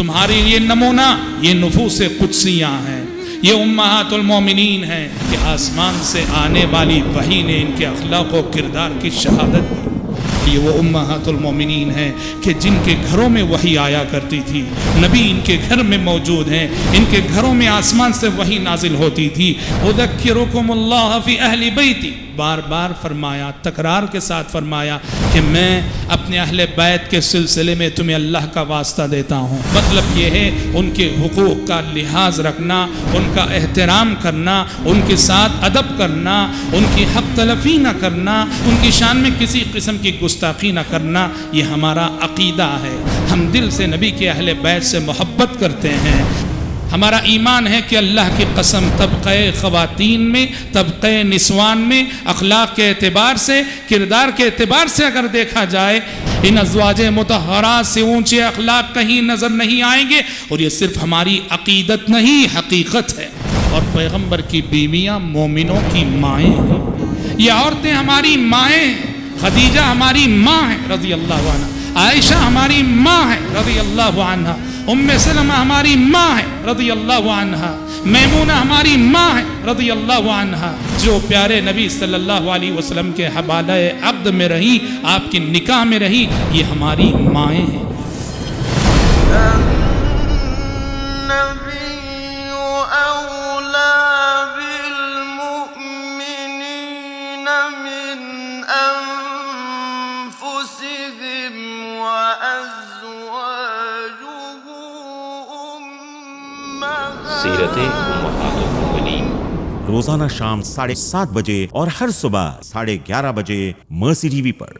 تمہارے لیے نمونہ یہ نفوس قدسیاں ہیں، یہ امہات المومنین ہیں کہ آسمان سے آنے والی وحی نے ان کے اخلاق و کردار کی شہادت دی۔ یہ وہ امہات المومنین ہیں کہ جن کے گھروں میں وحی آیا کرتی تھی، نبی ان کے گھر میں موجود ہیں، ان کے گھروں میں آسمان سے وحی نازل ہوتی تھی۔ اذکرکم اللہ فی اہل بیتی، بار بار فرمایا، تکرار کے ساتھ فرمایا کہ میں اپنے اہل بیت کے سلسلے میں تمہیں اللہ کا واسطہ دیتا ہوں۔ مطلب یہ ہے ان کے حقوق کا لحاظ رکھنا، ان کا احترام کرنا، ان کے ساتھ ادب کرنا، ان کی حق تلفی نہ کرنا، ان کی شان میں کسی قسم کی گستاخی نہ کرنا، یہ ہمارا عقیدہ ہے۔ ہم دل سے نبی کے اہل بیت سے محبت کرتے ہیں۔ ہمارا ایمان ہے کہ اللہ کی قسم طبقہ خواتین میں، طبقہ نسوان میں، اخلاق کے اعتبار سے، کردار کے اعتبار سے اگر دیکھا جائے، ان ازواج مطہرات سے اونچے اخلاق کہیں نظر نہیں آئیں گے، اور یہ صرف ہماری عقیدت نہیں، حقیقت ہے۔ اور پیغمبر کی بیویاں مومنوں کی مائیں ہیں، یہ عورتیں ہماری مائیں ہیں۔ خدیجہ ہماری ماں ہے رضی اللہ عنہ، عائشہ ہماری ماں ہے رضی اللہ عنہ، ام سلمہ ہماری ماں ہے رضی اللہ عنہ، میمونہ ہماری ماں ہے رضی اللہ عنہ، جو پیارے نبی صلی اللہ علیہ وسلم کے حوالہ عقد میں رہی، آپ کی نکاح میں رہی، یہ ہماری مائیں ہیں۔ سیرت امہات المومنین، روزانہ شام 7:30 بجے اور ہر صبح 11:30 بجے مرسی ٹی وی پر۔